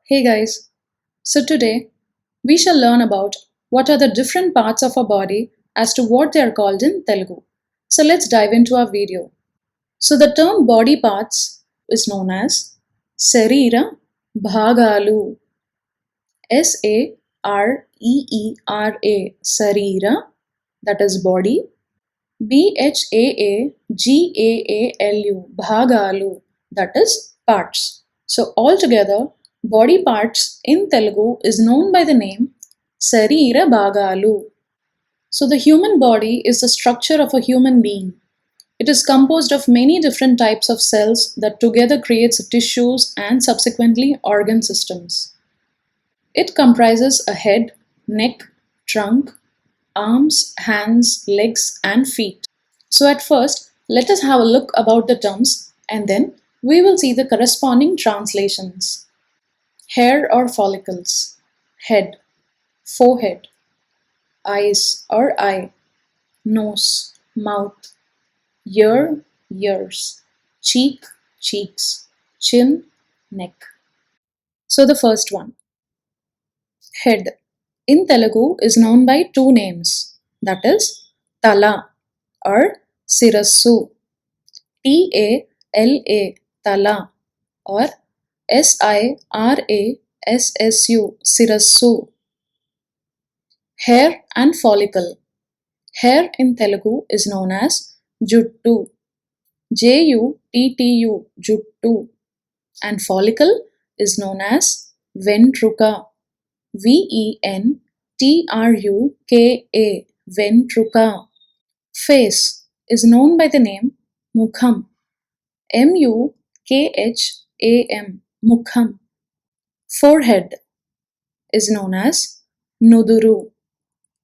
Hey guys, so today we shall learn about what are the different parts of our body as to what they are called in Telugu. So let's dive into our video. So the term body parts is known as Sarira Bhagalu. Sareera, Sarira, that is body. Bhagaalu, Bhagalu, that is parts. So altogether, body parts in Telugu is known by the name Sarira Bhagalu. So the human body is the structure of a human being. It is composed of many different types of cells that together creates tissues and subsequently organ systems. It comprises a head, neck, trunk, arms, hands, legs, and feet. So at first, let us have a look about the terms and then we will see the corresponding translations. Hair or follicles, head, forehead, eyes or eye, nose, mouth, ear, ears, cheek, cheeks, chin, neck. So the first one, head, in Telugu is known by two names, that is Tala or Sirassu, T-A-L-A, Tala, or S-I-R-A-S-S-U, Sirassu. Hair and follicle. Hair in Telugu is known as Juttu, J-U-T-T-U, Juttu, and follicle is known as Ventruka, V-E-N-T-R-U-K-A, Ventruka. Face is known by the name Mukham, M-U-K-H-A-M, Mukham. Forehead is known as Nuduru,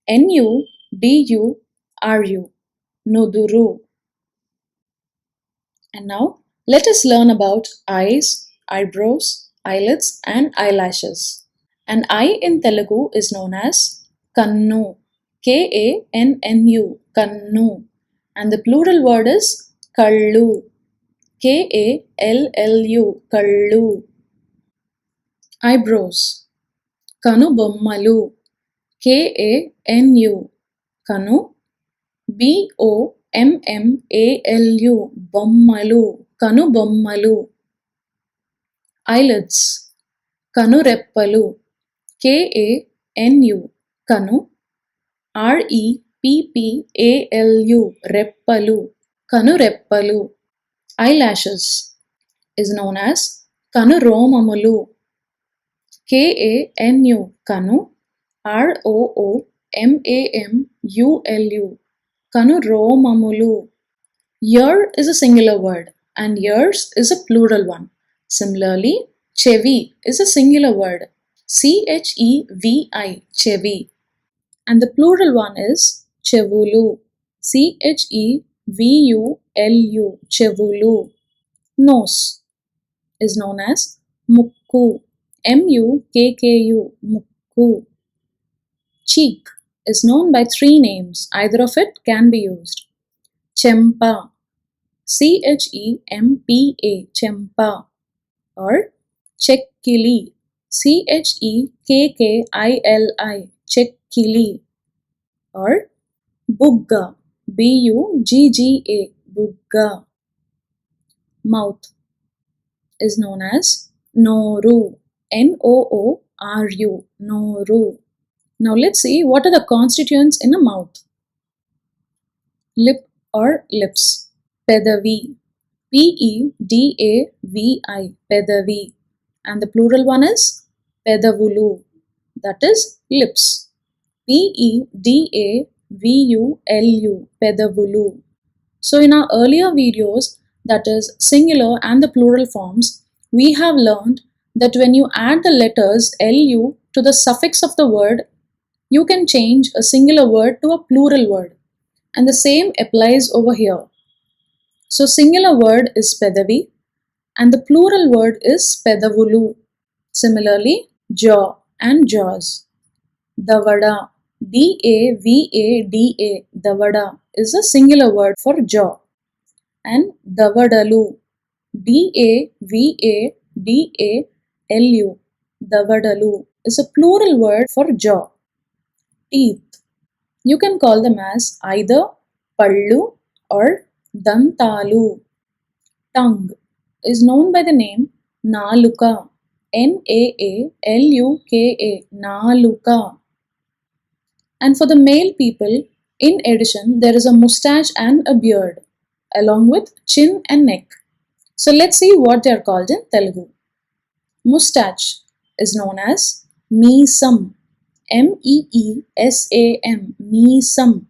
N-U-D-U-R-U, Nuduru. And now let us learn about eyes, eyebrows, eyelids and eyelashes. An eye in Telugu is known as Kannu, K-A-N-N-U, Kannu, and the plural word is Kallu, K-A-L-L-U, Kallu. Eyebrows, Kanu Bommalu, K-A-N-U, Kanu, B-O-M-M-A-L-U, Bommalu, Kanu Bommalu. Eyelids, Kanu Reppalu, K-A-N-U, Kanu, R-E-P-P-A-L-U, Reppalu, Kanu Reppalu. Eyelashes is known as Kanu Romamulu, K-A-N-U, Kanu, R-O-O-M-A-M-U-L-U, Kanu Romamulu. Ear is a singular word and ears is a plural one. Similarly, Chevi is a singular word, C-H-E-V-I, Chevi, and the plural one is Chevulu, C-H-E-V-U-L-U, Chevulu. Nose is known as Mukku, M-U-K-K-U, Mukku. Cheek is known by three names, either of it can be used. Chempa, C-H-E-M-P-A, Chempa, or Chekkili, C-H-E-K-K-I-L-I, Chekkili, or Bugga, B-U-G-G-A, Bugga. Mouth is known as Noru, N-O-O-R-U, Noru. Now let's see what are the constituents in a mouth. Lip or lips, Pedavi, P-E-D-A-V-I, Pedavi, and the plural one is Pedavulu, that is lips, P-E-D-A-V-U-L-U, Pedavulu. So in our earlier videos, that is singular and the plural forms, we have learned that when you add the letters Lu to the suffix of the word, you can change a singular word to a plural word. And the same applies over here. So singular word is Pedavi and the plural word is Pedavulu. Similarly, jaw and jaws. Davada, D-A-V-A-D-A, Davada is a singular word for jaw. And Davadalu, D-A-V-A-D-A-L-U, Davadalu is a plural word for jaw. Teeth. You can call them as either pallu or dantalu. Tongue is known by the name naluka. Naaluka. Naluka. And for the male people, in addition, there is a moustache and a beard, along with chin and neck. So let's see what they are called in Telugu. Moustache is known as meesam. Meesam. Meesam.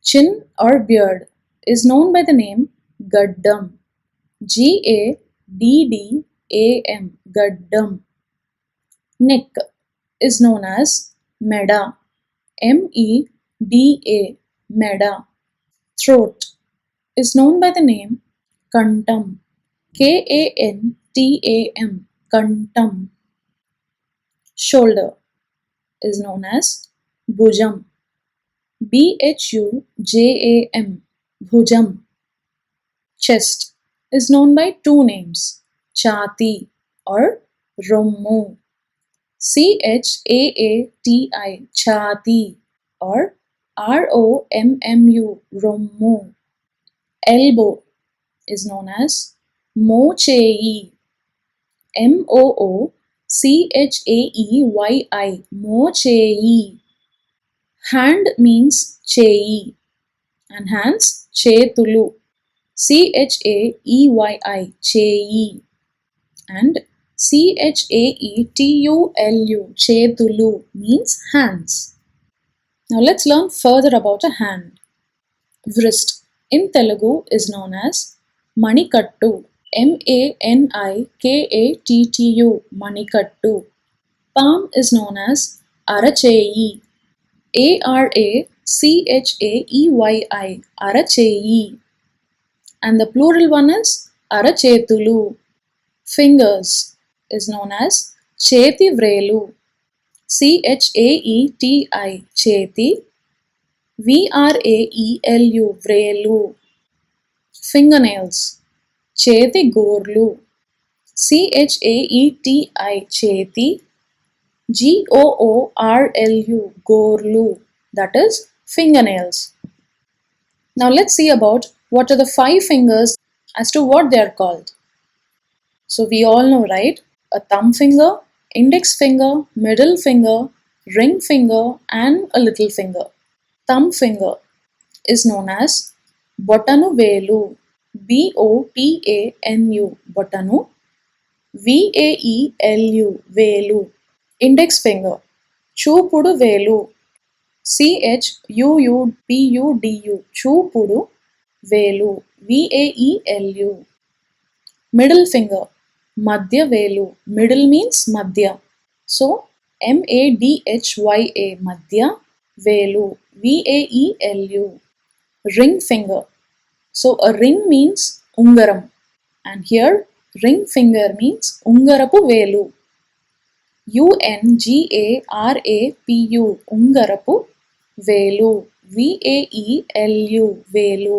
Chin or beard is known by the name gaddam. Gaddam. Gaddam. Neck is known as meda. Meda. Meda. Throat is known by the name kantam. Kantam. Kantam. Shoulder is known as bhujam. Bhujam. Bhujam. Chest is known by two names, chati or rommu. Chaati, chati or rommu, rommu. Elbow is known as mochei. Moochei, mochei. Hand means chei and hands chetulu. Chaei, chei and chetulu, chetulu means hands. Now let's learn further about a hand. Wrist in Telugu is known as manikattu. Manikattu. Manikattu. Palm is known as aracheyi. Aracheyi. Aracheyi. And the plural one is arachetulu. Fingers is known as cheti vrelu. Chaeti, cheti. Vrelu, vrelu. Fingernails, cheti gorlu. Chaeti, cheti. Goorlu, gorlu. That is fingernails. Now let's see about what are the 5 fingers as to what they are called. So we all know, right? A thumb finger, index finger, middle finger, ring finger, and a little finger. Thumb finger is known as botanu velu. Botanu. Botanu. Vaelu. Velu. Index finger. Chupudu velu. Chupudu. Chupudu velu. Vaelu. Middle finger. Madhya velu. Middle means madhya. So Madhya. Madhya velu. Vaelu. Ring finger. So a ring means ungaram. And here ring finger means ungarapu velu. Ungarapu. Ungarapu velu. Vaelu. Velu.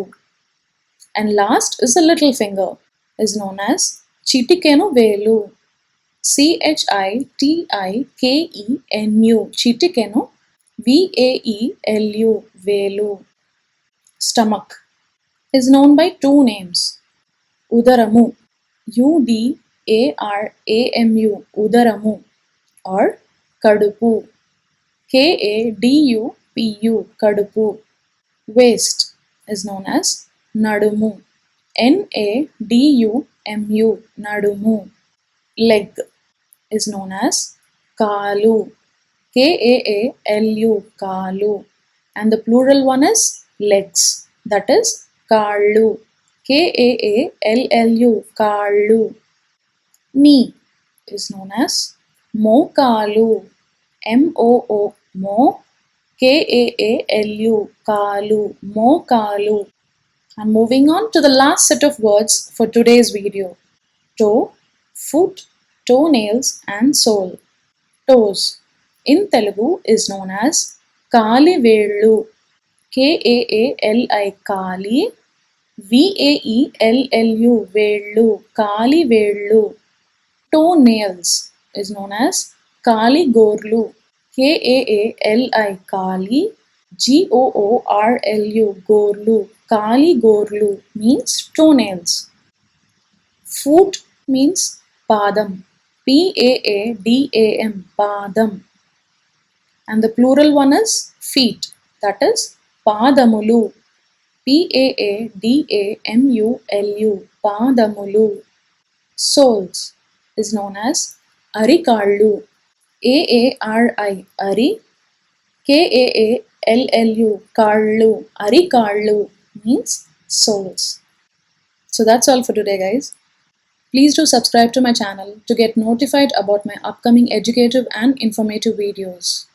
And last is the little finger, is known as chitikenu velu. Chitikenu. Chitikenu. Vaelu. Velu. Stomach is known by two names. Udaramu. Udaramu. Udaramu. Or kadupu. Kadupu. Kadupu. Waist is known as nadumu. Nadumu. Nadumu. Leg is known as kalu. Kaalu. Kalu. And the plural one is legs. That is kalu. Kallu. Kalu. Knee is known as mokalu. Moo. Mo. Kaalu. Kalu. Mokalu. And moving on to the last set of words for today's video. Toe, foot, toenails and sole. Toes in Telugu is known as Kali Vellu. Kali. Kali. Vellu. Vellu. Kali Vellu. Toenails is known as Kali Gorlu. Kaali, Kali, Goorlu, Gorlu. Kali Gorlu means toenails. Foot means Padam. Paadam, Padam. And the plural one is feet. That is Padamulu. Paadamulu. Padamulu. Soles is known as Arikallu. Aari, Ari. Kallu, Kallu. Arikallu means soles. So that's all for today, guys. Please do subscribe to my channel to get notified about my upcoming educative and informative videos.